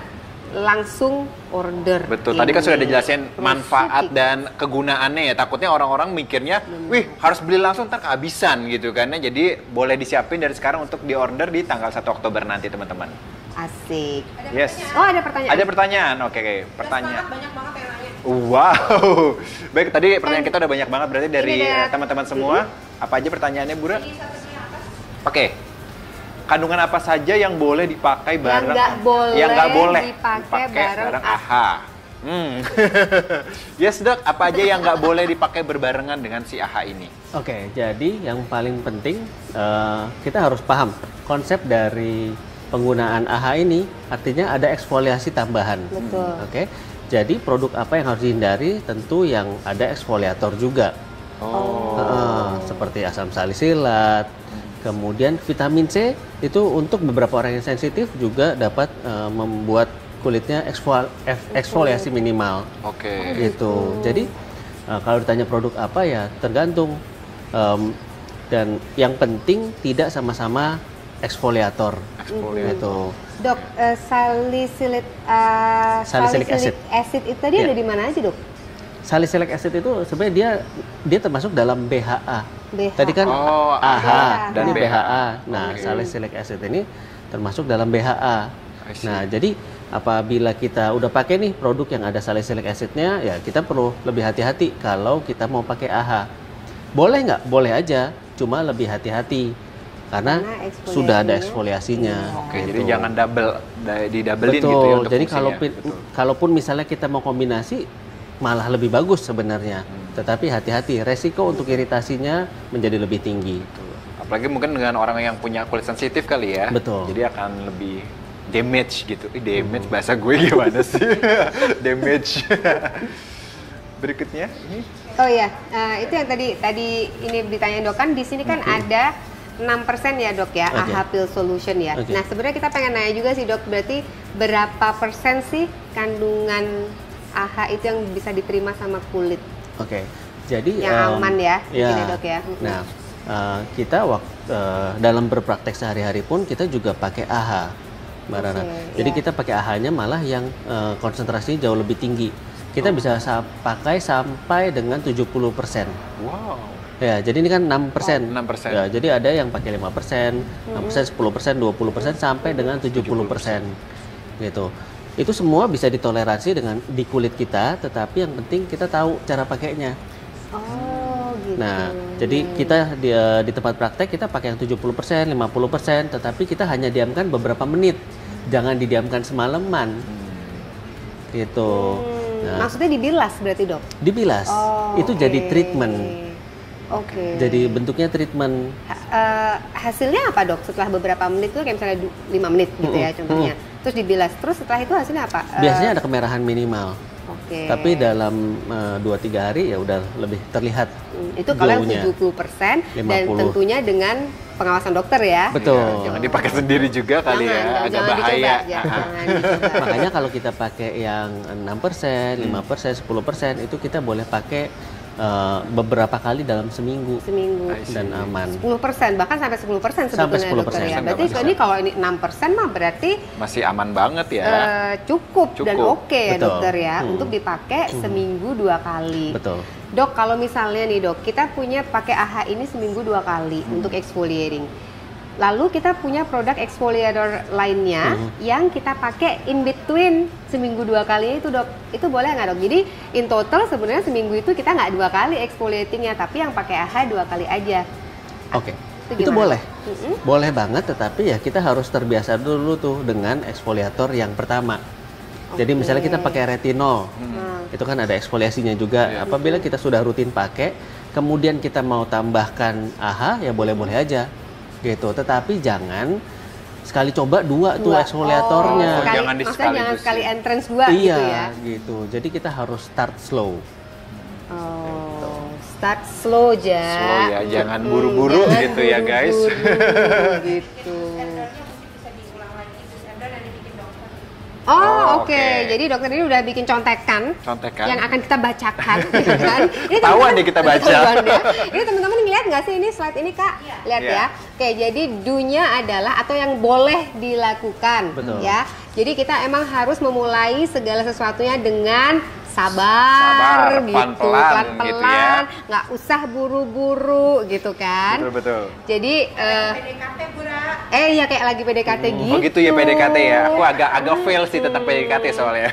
langsung order. Betul, tadi kan sudah dijelasin manfaat dan kegunaannya ya. Takutnya orang-orang mikirnya, wih harus beli langsung ntar kehabisan gitu kan. Jadi boleh disiapin dari sekarang untuk diorder di tanggal 1 Oktober nanti teman-teman. Asik. Yes. Oh, ada pertanyaan? Ada pertanyaan, oke. Pertanyaan. Banyak banget yang nanya. Wow. Baik, tadi pertanyaan kita udah banyak banget berarti dari Ini ada- teman-teman semua. Apa aja pertanyaannya, Bura? Ini satunya apa? Oke. Kandungan apa saja yang boleh dipakai bareng? Yang nggak boleh dipakai dipakai bareng AHA. Yes dok, apa aja yang nggak boleh dipakai berbarengan dengan si AHA ini? Oke, jadi yang paling penting kita harus paham konsep dari penggunaan AHA ini, artinya ada eksfoliasi tambahan. Betul. Oke, jadi produk apa yang harus dihindari? Tentu yang ada eksfoliator juga. Seperti asam salisilat, kemudian vitamin C itu untuk beberapa orang yang sensitif juga dapat membuat kulitnya eksfoliasi minimal. Oke. Gitu. Jadi kalau ditanya produk apa ya tergantung. Dan yang penting tidak sama-sama eksfoliator. Gitu. Dok, salicylic acid itu tadi ada di mana aja, Dok? Salicylic acid itu sebenarnya dia termasuk dalam BHA. BHA. Tadi kan AHA dan ini BHA. BHA. Nah, salicylic acid ini termasuk dalam BHA. Nah, jadi apabila kita udah pakai nih produk yang ada salicylic acidnya, ya kita perlu lebih hati-hati kalau kita mau pakai AHA. Boleh nggak? Boleh aja, cuma lebih hati-hati karena sudah ada eksfoliasinya. Oke, gitu. jadi jangan di-doublein Betul. gitu ya untuk Jadi fungsinya. kalaupun misalnya kita mau kombinasi malah lebih bagus sebenarnya. Tetapi hati-hati, resiko untuk iritasinya menjadi lebih tinggi. Apalagi mungkin dengan orang yang punya kulit sensitif kali ya. Betul. Jadi akan lebih damage gitu. Damage bahasa gue gimana sih? Damage. Berikutnya ini. Oh iya, itu yang tadi ini ditanya Dok, kan di sini kan ada 6% ya Dok ya, Oke. AHA Pill Solution ya. Oke. Nah sebenarnya kita pengen nanya juga sih Dok, berarti berapa persen sih kandungan AHA itu yang bisa diterima sama kulit? Oke. Jadi Yang aman ya, mungkin ya, Dok ya. Nah, kita dalam berpraktek sehari-hari pun kita juga pakai AHA, Mbak Rana. Jadi iya. kita pakai AHA-nya malah yang konsentrasinya jauh lebih tinggi. Kita bisa pakai sampai dengan 70%. Wow. Ya, jadi ini kan 6%. 6%. Ya, jadi ada yang pakai 5%, 6%, 10%, 20% sampai dengan 70%. Gitu. Itu semua bisa ditoleransi dengan di kulit kita, tetapi yang penting kita tahu cara pakainya. Oh gitu. Nah, jadi kita di tempat praktek kita pakai yang 70%, 50%, tetapi kita hanya diamkan beberapa menit. Jangan didiamkan semalaman. Gitu. Nah, Maksudnya dibilas berarti Dok? dibilas. Oh, Itu oke. jadi treatment. Oke. Jadi bentuknya treatment. Hasilnya apa Dok? Setelah beberapa menit tuh kayak misalnya 5 menit gitu ya contohnya. Terus dibilas. Terus setelah itu hasilnya apa? Biasanya ada kemerahan minimal. Oke. Tapi dalam 2-3 hari ya udah lebih terlihat. Itu kalau glownya. 70% dan 50. tentunya dengan pengawasan dokter ya. Betul. Ya, jangan dipakai sendiri juga kali ya, agak jangan bahaya. Dicoba, jangan dicoba. Makanya kalau kita pakai yang 6%, 5%, 10% itu kita boleh pakai beberapa kali dalam seminggu Seminggu. dan aman. 10%, bahkan sampai 10% Sampai sebetulnya dokter 10%. ya. Berarti Nggak ini kalau ini 6% mah berarti Masih aman banget ya. cukup dan Cukup. oke ya Betul. dokter ya untuk dipakai seminggu 2 kali. Betul. Dok, kalau misalnya nih Dok, kita punya pakai AHA ini seminggu 2 kali untuk exfoliating. Lalu kita punya produk exfoliator lainnya yang kita pakai in between seminggu 2 kali itu Dok. Itu boleh nggak Dok? Jadi in total sebenarnya seminggu itu kita nggak 2 kali exfoliatingnya, tapi yang pakai AHA 2 kali aja. Oke. Itu Itu gimana? boleh. Boleh banget, tetapi ya kita harus terbiasa dulu tuh dengan eksfoliator yang pertama. Jadi Oke. misalnya kita pakai retinol. Nah, Itu kan ada eksfoliasinya juga. Apabila kita sudah rutin pakai, kemudian kita mau tambahkan AHA ya boleh-boleh aja. Gitu. Tetapi jangan sekali coba 2 tuh eksfoliatornya. Oh, Sekali, jangan maksudnya sekaligus jangan sekali ya. entrance 2 Iya, gitu ya. gitu. Jadi kita harus start slow. Oh, start slow aja. Slow ya, jangan buru-buru jangan gitu ya, guys. buru-buru gitu. Sendernya bisa diulang lagi, sender dan dibikin dokter. Oh, Oh, oke. oke. Jadi dokter ini udah bikin contekan Contekan. yang akan kita bacakan, gitu kan? Ini Ketahuan teman-teman- deh kita baca. Ketahuan ya. Ini teman-teman ngeliat nggak sih ini slide ini Kak? Iya. Lihat Iya. ya. Oke, jadi do-nya adalah atau yang boleh dilakukan. Betul. Ya. Jadi kita emang harus memulai segala sesuatunya dengan sabar gitu, pelan-pelan gitu ya. nggak usah buru-buru gitu kan. Betul. Jadi PDKT Bura. ya kayak lagi PDKT gitu. Oh gitu ya PDKT ya. Aku agak fail sih tentang PDKT soalnya.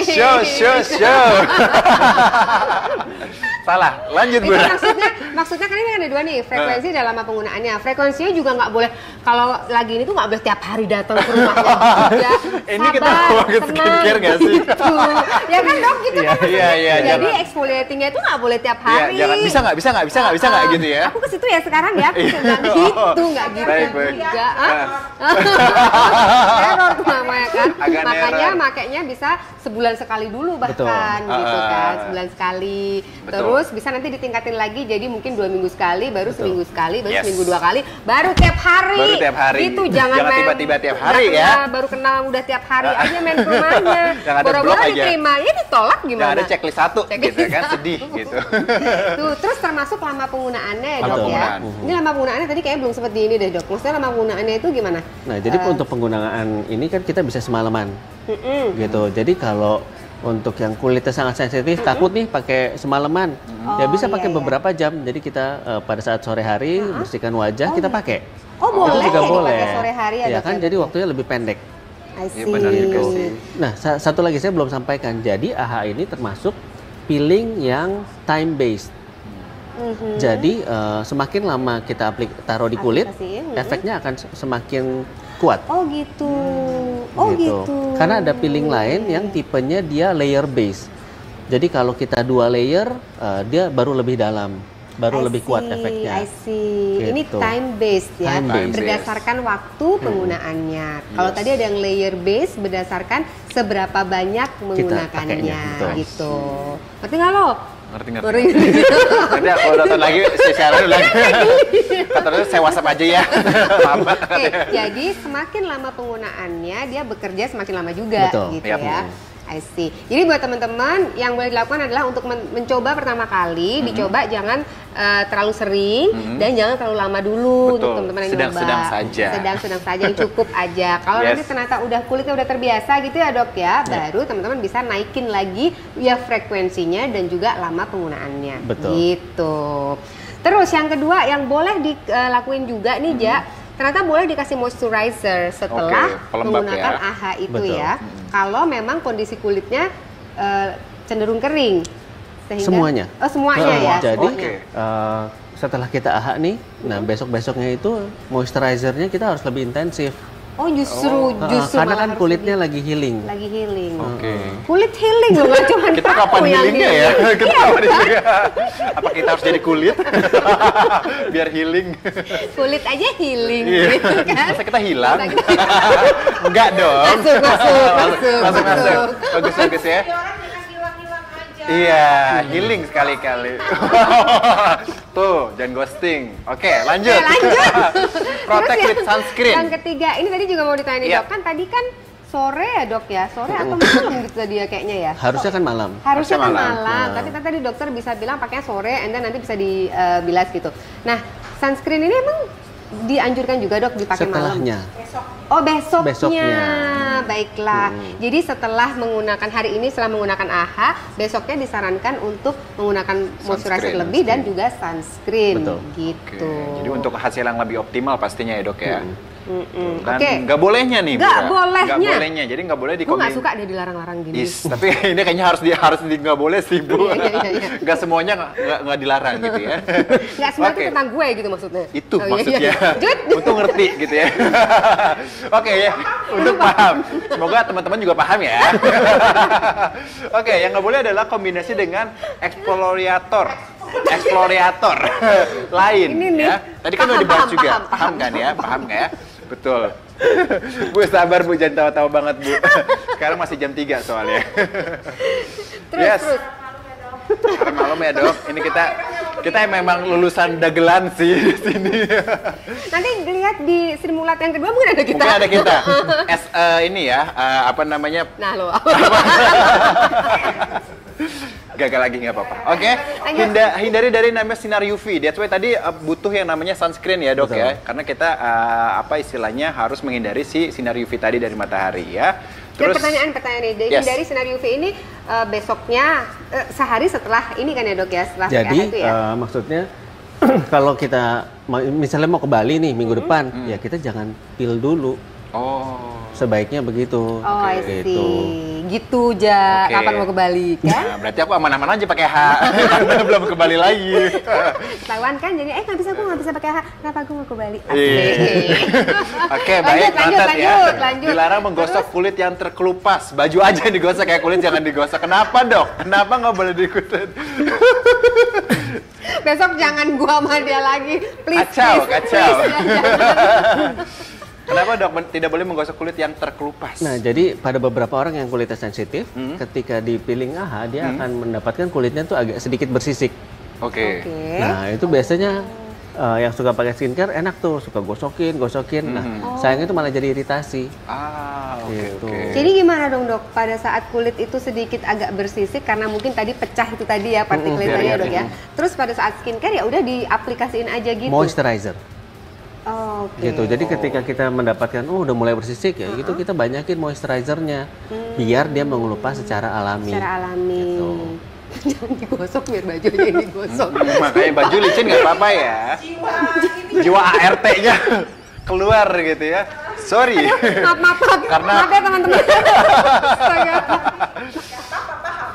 Show. Salah. Lanjut Itu Bura. maksudnya kan ini kan ada dua nih, frekuensi dalam apa penggunaannya. Frekuensinya juga nggak boleh, kalau lagi ini tuh nggak boleh tiap hari datang ke rumahnya juga. Ini kita ngomongin skincare nggak sih? Gitu. Ya kan dok, gitu kan maksudnya. Iya, Jadi jangan. exfoliatingnya itu nggak boleh tiap Iya, hari. jangan bisa nggak gitu ya. Aku ke situ ya sekarang ya. Nggak gitu, nggak gitu Baik. juga. Error tuh namanya kan. Agak Makanya error. makainya bisa sebulan sekali dulu Betul. bahkan gitu kan, Ah. sebulan sekali. Betul. Terus bisa nanti ditingkatin lagi jadi mungkin 2 minggu sekali, baru Betul. seminggu sekali, baru Yes. seminggu 2 kali, baru tiap hari. Baru tiap hari. Itu jangan main tiba-tiba tiap hari udah ya. kenal, baru kenal udah tiap hari aja main ke rumahnya. Yang ada Boro-boro blok aja. diterima, ya ditolak Yang gimana? ada checklist 1 Checklist gitu kan, satu. sedih gitu. Tuh, terus termasuk lama penggunaannya ya Lama dok ya. penggunaan. Ini lama penggunaannya tadi kayaknya belum seperti ini deh dok. Maksudnya lama penggunaannya itu gimana? Nah, jadi untuk penggunaan ini kan kita bisa semalaman. Gitu. Jadi kalau untuk yang kulitnya sangat sensitif, takut nih pakai semalaman. Ya Oh, bisa iya, pakai iya. beberapa jam. Jadi kita pada saat sore hari bersihkan wajah, kita pakai. Oh, boleh Itu juga dipakai boleh. sore hari ya, Ya dok, kan, ya, jadi dok? waktunya lebih pendek. I Iya, see. benar juga sih. Nah, satu lagi saya belum sampaikan. Jadi AHA ini termasuk peeling yang time based. Mhm. Jadi semakin lama kita taruh di kulit, Aplikasiin, efeknya akan semakin kuat. Oh gitu. Oh gitu. Karena ada peeling lain yang tipenya dia layer base. Jadi kalau kita 2 layer, dia baru lebih dalam, baru lebih kuat efeknya. I see. Ini Gitu. time based ya, Time based. berdasarkan waktu penggunaannya. Kalau tadi ada yang layer based berdasarkan seberapa banyak menggunakannya, pakainya, betul. gitu. Ngerti nggak lo? Ngerti. Baru- Nanti kalau nonton lagi, saya share lagi. Katanya saya WhatsApp aja ya. Lama. Oke, jadi semakin lama penggunaannya, dia bekerja semakin lama juga, Betul. gitu Yap. ya. I see. Jadi buat teman-teman yang boleh dilakukan adalah untuk mencoba pertama kali, dicoba jangan terlalu sering dan jangan terlalu lama dulu untuk Betul. teman-teman yang Sedang-sedang nyoba. saja. Sedang-sedang saja, yang cukup aja. Kalau Yes. nanti ternyata udah kulitnya udah terbiasa gitu ya dok ya, baru teman-teman bisa naikin lagi ya frekuensinya dan juga lama penggunaannya. Betul. Gitu. Terus yang kedua yang boleh dilakuin juga nih Ja, ternyata boleh dikasih moisturizer setelah Oke, pelembab menggunakan ya. AHA itu Betul. ya. Kalau memang kondisi kulitnya cenderung kering. Sehingga, Semuanya. Oh semuanya ya. Jadi Oke. setelah kita AHA nih, nah besok-besoknya itu moisturizernya kita harus lebih intensif. Oh justru Karena malah kan harus kulitnya lagi healing. lagi healing. Oke. Kulit healing loh, nggak cuma Kita kamu kapan yang healingnya ya? healing. Kita kapan healingnya? Apa kita harus jadi kulit? Biar healing. Kulit aja healing Iya. gitu kan. Masa kita hilang? Masa kita Enggak dong. Masuk. Bagus ya. Jadi orang dikasih hilang-hilang aja. Iya, healing sekali-kali. Tuh, jangan ghosting. Oke, lanjut. Oke, lanjut. Protect Terus with sunscreen. Yang ketiga, ini tadi juga mau ditanya nih Iya. dok, kan tadi kan sore ya dok ya, sore atau malam gitu tadi ya kayaknya ya. Harusnya kan malam. Harusnya kan malam. malam, tapi tadi dokter bisa bilang pakainya sore, and then nanti bisa dibilas gitu. Nah, sunscreen ini emang dianjurkan juga dok dipakai malam? Setelahnya. Oh besoknya, Besoknya. Baiklah. Jadi setelah menggunakan hari ini, setelah menggunakan AHA, besoknya disarankan untuk menggunakan moisturizer Sunscreen. lebih dan juga sunscreen, Betul. Oke, gitu. jadi untuk hasil yang lebih optimal pastinya ya dok ya. Dan Oke. nggak bolehnya nih, Nggak Bura. bolehnya. Nggak bolehnya, jadi nggak boleh Gue nggak dikombin. suka dia dilarang-larang gini. Tapi ini kayaknya harus nggak boleh sih Bu. Iya. Nggak semuanya nggak dilarang gitu ya. Nggak semua itu Oke. tentang gue gitu maksudnya. Itu Oh, iya, maksudnya. iya. Lanjut. Untuk ngerti gitu ya. Oke ya, untuk paham. Semoga teman-teman juga paham ya. Oke, yang nggak boleh adalah kombinasi dengan exfoliator lain Ini nih. ya. Tadi kan udah Paham, dibahas paham, juga. paham, Paham kan ya? Paham nggak ya? Betul. Bu sabar Bu, jangan tawa-tawa banget Bu. Sekarang masih jam 3 soalnya. Terus, Yes. terus. Sekarang malam ya dok. Ini kita memang lulusan dagelan sih di sini. Nanti dilihat di simulat yang kedua mungkin ada kita. Mungkin ada kita. Ini ya, apa namanya? Nah lo. gagal lagi nggak apa-apa. Oke, hindari dari namanya sinar UV. That's why tadi butuh yang namanya sunscreen ya dok. Betul. Ya, karena kita istilahnya harus menghindari si sinar UV tadi dari matahari ya. Terus pertanyaan nih, hindari sinar UV ini besoknya sehari setelah ini kan ya dok ya, setelah jadi itu ya? Maksudnya kalau kita misalnya mau ke Bali nih minggu depan, ya kita jangan pil dulu. Oh. Sebaiknya begitu. Oh, I see. Gitu ja. Kapan mau ke Bali kan? Nah, berarti aku aman-aman aja pakai H. Belum ke Bali lagi. Ketahuan kan jadi nggak bisa pakai H. Kenapa aku mau ke Bali? Oke, baik. Lanjut. Dilarang menggosok kulit yang terkelupas. Baju aja yang digosok, kayak kulit jangan digosok. Kenapa dok? Kenapa nggak boleh diikutin? Besok jangan gua sama dia lagi. Please. Kacau. Please, kenapa dok tidak boleh menggosok kulit yang terkelupas? Nah, jadi pada beberapa orang yang kulitnya sensitif, ketika di peeling AHA dia akan mendapatkan kulitnya tuh agak sedikit bersisik. Oke. Nah, itu biasanya yang suka pakai skincare enak tuh, suka gosokin. Nah, sayangnya itu malah jadi iritasi. Oke. Jadi gimana dong dok? Pada saat kulit itu sedikit agak bersisik karena mungkin tadi pecah itu tadi ya partikel tadi ya dok ya. Terus pada saat skincare ya udah diaplikasiin aja gitu. Moisturizer. Gitu. Jadi Oh. ketika kita mendapatkan udah mulai bersisik ya, itu kita banyakin moisturizernya biar dia mengelupas secara alami. Gitu. Jangan digosok biar bajunya yang digosok. Makanya baju licin nggak apa-apa ya. Jiwa ART-nya keluar gitu ya. Sorry. Maaf. Karena maaf ya teman-teman.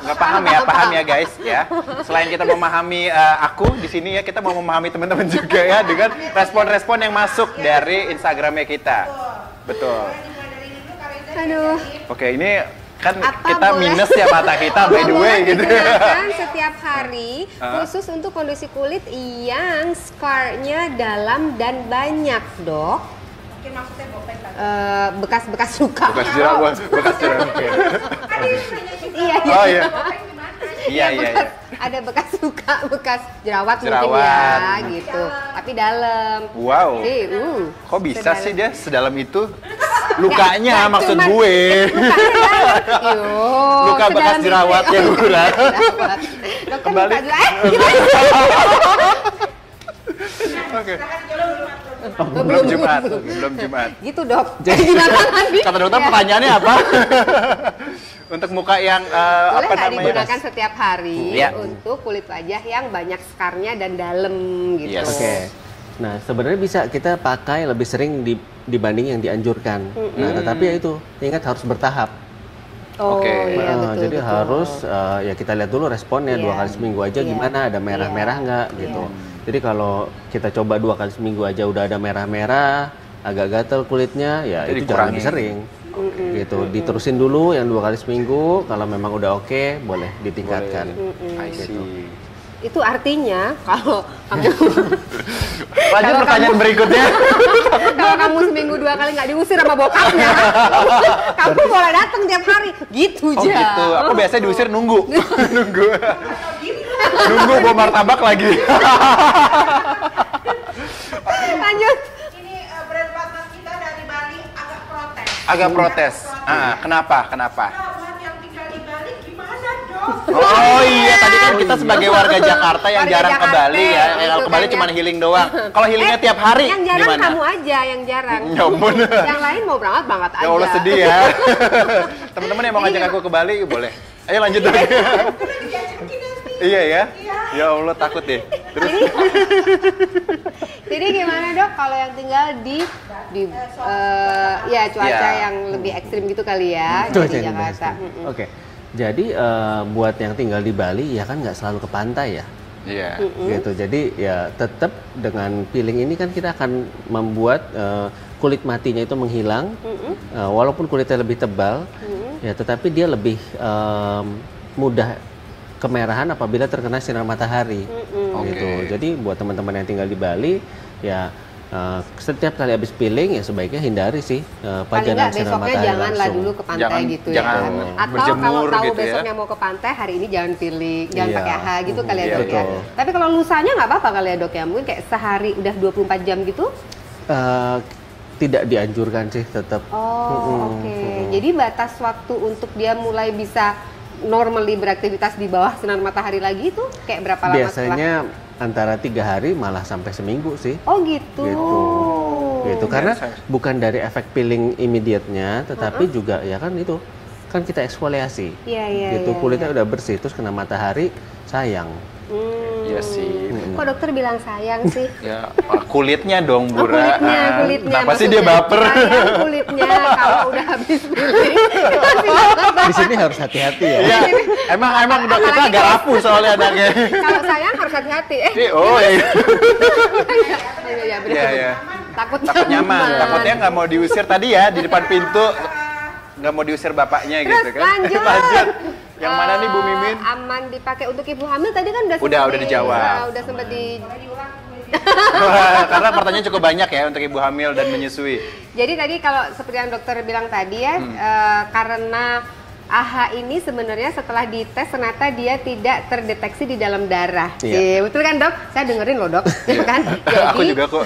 nggak paham ya guys ya. Selain kita memahami aku di sini ya, kita mau memahami teman-teman juga ya dengan respon-respon yang masuk dari Instagramnya kita. Betul. Aduh. Oke, ini kan Apa kita boleh? minus ya mata kita by the way gitu. Digunakan setiap hari khusus untuk kondisi kulit yang scar-nya dalam dan banyak, dok. Mungkin maksudnya bopeng tadi. Bekas-bekas luka. Bekas jerawat. Oke. Iya. Oh iya. Bopeng gimana? Iya. Ada bekas luka, bekas jerawat mungkin Jerawat. ya, gitu. Tapi dalam. Wow. Kok bisa sih dia sedalam itu? Lukanya maksud gue. Luka bekas jerawat ya ukuran. Kembali. Oke. Belum Jumat. Gitu dok. Jadi gimana tadi? Kata dokter pertanyaannya apa? Untuk muka yang Boleh apa nggak namanya? digunakan setiap hari Iya. untuk kulit wajah yang banyak skarnya dan dalam gitu. Yes. Oke. Nah, sebenarnya bisa kita pakai lebih sering dibanding yang dianjurkan. Nah, tetapi ya itu ingat harus bertahap. Oh Oke. iya betul. Jadi betul. harus ya kita lihat dulu responnya 2 kali seminggu aja gimana, ada merah-merah nggak gitu. Jadi kalau kita coba 2 kali seminggu aja udah ada merah-merah, agak gatel kulitnya, ya Jadi itu jangan dikurangi. lebih sering. Gitu, diterusin dulu yang 2 kali seminggu. Kalau memang udah oke, boleh ditingkatkan. I see. Itu artinya kalau kamu Lanjut pertanyaan berikutnya. kalau kamu seminggu 2 kali nggak diusir sama bokapnya, kamu boleh datang tiap hari. Gitu Oh aja. gitu. Aku biasanya diusir nunggu. Nunggu bawa martabak lagi. Lanjut. Ini brand partner kita dari Bali agak protes. Agak protes. Kenapa? Nah, buat yang tinggal di Bali gimana dong? Oh iya, tadi kan kita sebagai warga Jakarta yang Warga jarang ke Jakarta, Bali ya. gitu Kalau ke Bali kan cuma ya. healing doang. Kalau healingnya tiap hari Yang jarang gimana? kamu aja, yang jarang. Ya ampun. Yang lain mau berangkat aja. Ya Allah sedih ya. Teman-teman yang mau ngajak aku ke Bali boleh. Ayo lanjut lagi. Iya ya. Ya Allah takut deh. Terus Jadi gimana dok kalau yang tinggal di ya cuaca Ya. yang lebih ekstrim gitu kali ya Cuaca di yang Jakarta. best. Oke. Jadi buat yang tinggal di Bali ya kan nggak selalu ke pantai ya. Iya. Gitu. Jadi ya tetap dengan peeling ini kan kita akan membuat kulit matinya itu menghilang. Walaupun kulitnya lebih tebal, ya tetapi dia lebih mudah kemerahan apabila terkena sinar matahari. Gitu. Oke. Jadi buat teman-teman yang tinggal di Bali ya setiap kali habis peeling ya sebaiknya hindari sih Paling pajanan nggak sinar besoknya matahari janganlah langsung. dulu ke pantai Jangan- gitu jangan ya. Atau kalau berjemur tahu gitu ya. besoknya mau ke pantai hari ini jangan peeling, jangan Iya. pakai AHA gitu kali ya Iya, dok ya. betul. Tapi kalau lusanya nggak apa-apa kali ya dok ya. Mungkin kayak sehari udah 24 jam gitu. Tidak dianjurkan sih tetap. Oh oke. Jadi batas waktu untuk dia mulai bisa normally beraktivitas di bawah sinar matahari lagi itu kayak berapa lama Biasanya antara 3 hari malah sampai seminggu sih. Oh gitu. Gitu karena bukan dari efek peeling immediate-nya, tetapi juga ya kan itu kan kita eksfoliasi. Iya. Gitu kulitnya udah bersih terus kena matahari sayang. Iya sih. Kok dokter bilang sayang sih? Ya, kulitnya dong, Oh, Bura. kulitnya. Kenapa sih dia maksudnya. baper? Sayang kulitnya kalau udah habis peeling. Di sini harus hati-hati ya. Iya, emang dok kita Apalagi agak kalau- rapuh soalnya anaknya. Kalau sayang harus hati-hati. Oh iya. Iya, bener. Iya, iya. Takut Nyaman. Takutnya nggak mau diusir tadi ya di depan pintu. Nggak mau diusir bapaknya Terus gitu kan. lanjut. Yang mana nih Bu Mimin? Aman dipakai untuk ibu hamil tadi kan udah Udah sempet dijawab. udah sempat di. Karena pertanyaan cukup banyak ya untuk ibu hamil dan menyusui. Jadi tadi kalau seperti yang dokter bilang tadi ya, karena AHA ini sebenarnya setelah dites ternyata dia tidak terdeteksi di dalam darah. Iya. Betul kan dok? Saya dengerin loh dok, ya kan? Aku juga kok.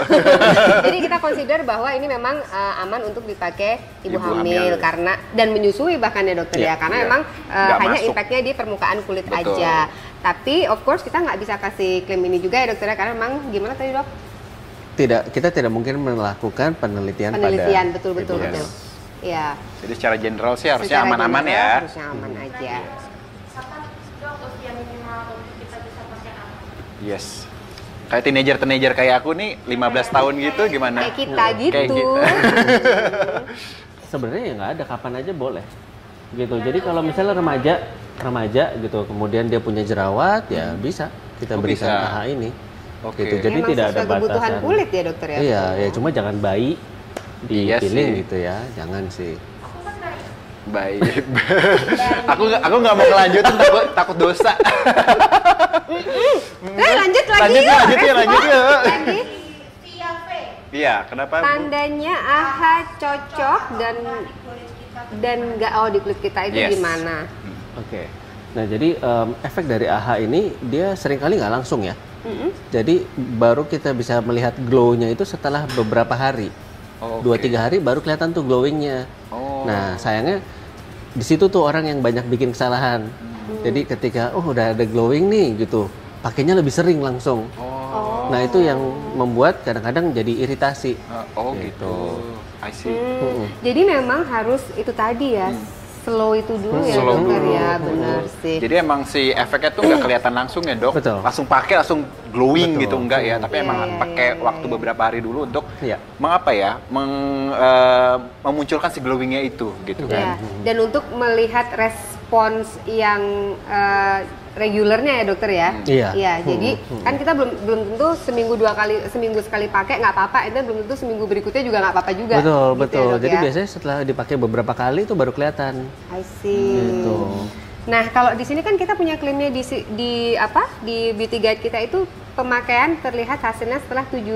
Jadi kita consider bahwa ini memang aman untuk dipakai ibu Ibu hamil hamil. karena dan menyusui bahkan ya dokter Iya, ya, karena iya. memang Nggak hanya masuk. impactnya di permukaan kulit Betul. aja. Tapi of course kita nggak bisa kasih klaim ini juga ya dokter ya, karena memang gimana tadi dok? Kita tidak mungkin melakukan penelitian Penelitian pada betul. ibu. Ya. Jadi secara general sih harusnya Secara aman-aman general ya. Harusnya aman aja. Kapan dok usia minimal untuk kita bisa pakai apa? Yes. Kayak teenager kayak aku nih 15 tahun gitu gimana? Kayak kita gitu. Kayak kita. Sebenarnya ya nggak ada, kapan aja boleh. Gitu. Jadi kalau misalnya remaja gitu, kemudian dia punya jerawat, ya bisa kita Oh, berikan bisa. AHA ini. Oke. Gitu. Jadi Emang tidak ada sesuai kebutuhan batasan. kulit ya dokter ya? Iya, ya cuma jangan bayi Iya dipilih sih. gitu ya, jangan sih. Baik. aku nggak mau ngelanjutin takut dosa. Lanjut lagi Lanjut yuk. yuk. Respon. Lagi. Via V. Iya, kenapa? Bu? Tandanya AHA cocok dan nggak di kulit kita itu Yes. gimana? Oke. Nah, jadi efek dari AHA ini dia seringkali nggak langsung ya. Jadi baru kita bisa melihat glow-nya itu setelah beberapa hari. Oh, 2-3 hari baru kelihatan tuh glowing-nya. Oh. Nah, sayangnya di situ tuh orang yang banyak bikin kesalahan. Jadi ketika udah ada glowing nih gitu, pakainya lebih sering langsung. Oh. Nah, itu yang membuat kadang-kadang jadi iritasi. Oh Gitu. gitu. I see. Jadi memang harus itu tadi ya, slow itu dulu ya Slow dokter dulu. ya, benar sih. Jadi emang si efeknya tuh nggak kelihatan langsung ya dok? Betul. Langsung pakai langsung glowing Betul. gitu enggak ya? Tapi Iya, emang iya, pakai iya, waktu iya. beberapa hari dulu untuk Iya. mengapa ya? Memunculkan si glowingnya itu gitu Ya, kan? dan untuk melihat respons yang regulernya ya dokter ya. Iya. Iya, jadi kan kita belum tentu seminggu sekali pakai nggak apa-apa, itu belum tentu seminggu berikutnya juga nggak apa-apa juga. Betul, gitu ya, betul. Dok, Jadi ya? biasanya setelah dipakai beberapa kali itu baru kelihatan. I see. Gitu. Nah, kalau di sini kan kita punya klaimnya di beauty guide kita itu pemakaian terlihat hasilnya setelah 7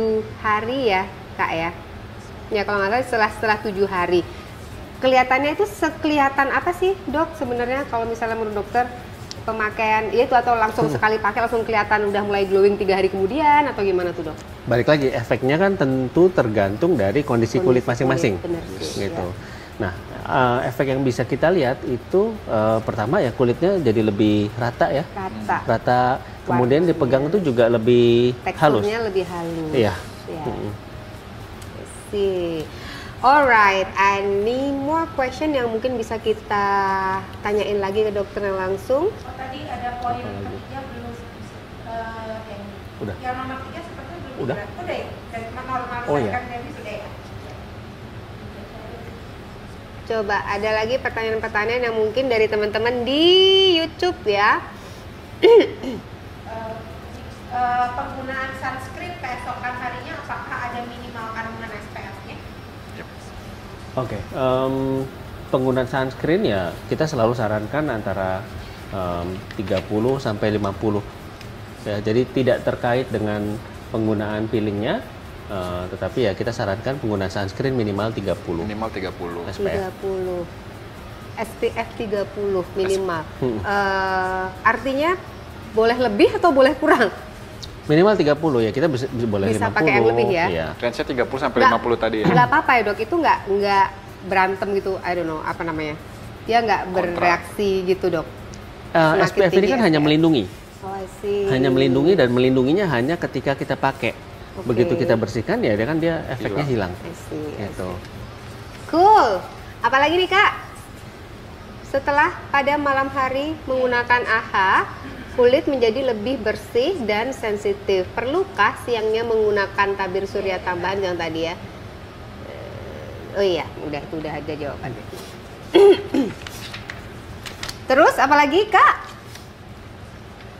hari ya, Kak ya. Ya kalau nggak salah setelah 7 hari. Kelihatannya itu sekelihatan apa sih, Dok? Sebenarnya kalau misalnya menurut dokter pemakaian itu atau langsung sekali pakai langsung kelihatan udah mulai glowing 3 hari kemudian atau gimana tuh, Dok? Balik lagi, efeknya kan tentu tergantung dari kondisi kulit masing-masing. Bener sih, Gitu. ya. Nah, efek yang bisa kita lihat itu pertama ya kulitnya jadi lebih rata ya. Rata. Kemudian dipegang itu juga lebih halus. Teksturnya lebih halus. Iya. Ya. See. Alright, any more question yang mungkin bisa kita tanyain lagi ke dokter yang langsung? Oh tadi ada poin ketiga belum yang Udah. Yang nomor 3 sepertinya belum Udah. dijelaskan. Udah ya? Dan normalisasi Oh, iya. baby sudah ya? Coba ada lagi pertanyaan-pertanyaan yang mungkin dari teman-teman di YouTube ya. Penggunaan sunscreen keesokan harinya apakah ada minimal kandungan SPF-nya? Oke, penggunaan sunscreen ya kita selalu sarankan antara 30 sampai 50. Ya, jadi tidak terkait dengan penggunaan peelingnya, tetapi ya kita sarankan penggunaan sunscreen minimal 30. Minimal 30. SPF. 30. SPF 30 minimal. Artinya boleh lebih atau boleh kurang? Minimal 30 ya, kita boleh Bisa 50. pakai yang lebih ya? Iya. Range-nya 30 sampai Nggak- 50 tadi ya. Nggak apa-apa ya dok, itu nggak berantem gitu, I don't know apa namanya. Dia nggak bereaksi gitu dok. Semakin SPF ini tinggi kan hanya SPF. melindungi. Oh, I see. Hanya melindungi dan melindunginya hanya ketika kita pakai. Oke. Begitu kita bersihkan ya dia efeknya hilang. I see, I Gitu. Cool. Apalagi nih Kak? Setelah pada malam hari menggunakan AHA, kulit menjadi lebih bersih dan sensitif. Perlukah siangnya menggunakan tabir surya tambahan yang tadi ya? Oh iya, itu udah ada jawabannya. Terus apalagi Kak?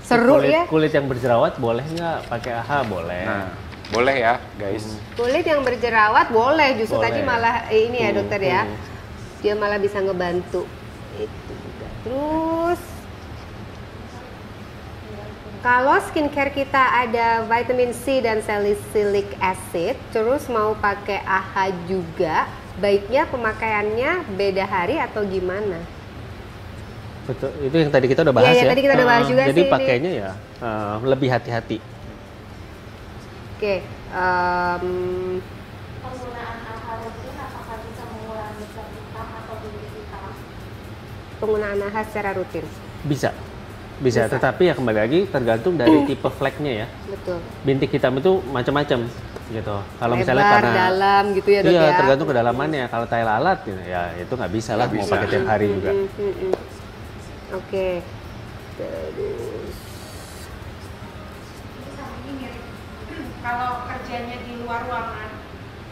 Seru ya? Kulit yang berjerawat boleh nggak pakai AHA? Boleh. Nah, boleh ya guys. Kulit yang berjerawat boleh, justru Boleh. tadi malah ini ya dokter ya. Hmm. Dia malah bisa ngebantu. Itu juga. Terus kalau skincare kita ada vitamin C dan salicylic acid, terus mau pakai AHA juga, baiknya pemakaiannya beda hari atau gimana? Betul, itu yang tadi kita udah bahas Iya, ya. tadi kita udah bahas juga Jadi sih ini. pakainya ya lebih hati-hati. Oke, Penggunaan AHA rutin apakah bisa mengurangi zat hitam atau bintik hitam? penggunaan AHA secara rutin, Bisa. Bisa. Tetapi ya kembali lagi tergantung dari tipe fleknya ya. betul. Bintik hitam itu macam-macam gitu. Kalau misalnya Lebar, karena dalam gitu ya dok iya, ya. tergantung kedalamannya. Kalau tai lalat ya itu nggak bisa lah Nggak mau bisa. pakai tiap hari juga. Oke. Terus Ini sama ini mirip. Kalau kerjanya di luar ruangan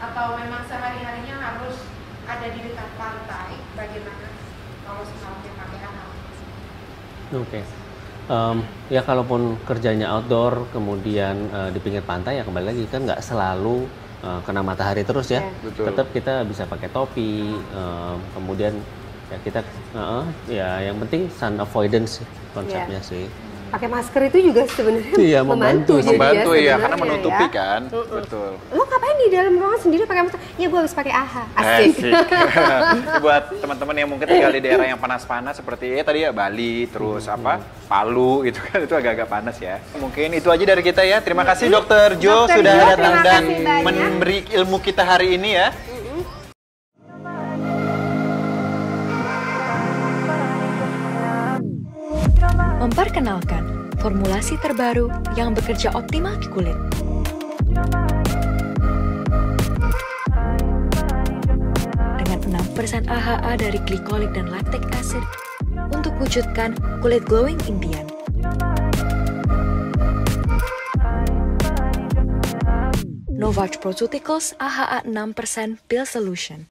atau memang sehari-harinya harus ada di dekat pantai, bagaimana kalau sekarang pakai AHA? Oke. Ya kalaupun kerjanya outdoor, kemudian di pinggir pantai ya kembali lagi kan nggak selalu kena matahari terus ya. Iya. Betul. Tetap kita bisa pakai topi, kemudian ya kita ya yang penting sun avoidance konsepnya sih. pakai masker itu juga sebenarnya Iya, membantu sih. Membantu ya, sebenarnya karena menutupi ya. kan. Betul. Lo ngapain di dalam ruangan sendiri pakai masker? Ya gue habis pakai AHA. Asik. Buat teman-teman yang mungkin tinggal di daerah yang panas-panas seperti tadi ya Bali, terus Palu gitu kan, itu agak-agak panas ya. Mungkin itu aja dari kita ya. Terima kasih Dokter Jo Dokter sudah Jo, datang terima dan kasih banyak. memberi ilmu kita hari ini ya. Memperkenalkan formulasi terbaru yang bekerja optimal di kulit. Dengan 6% AHA dari glikolik dan lactic acid untuk wujudkan kulit glowing impian. Novage Proceuticals AHA 6% Peel Solution.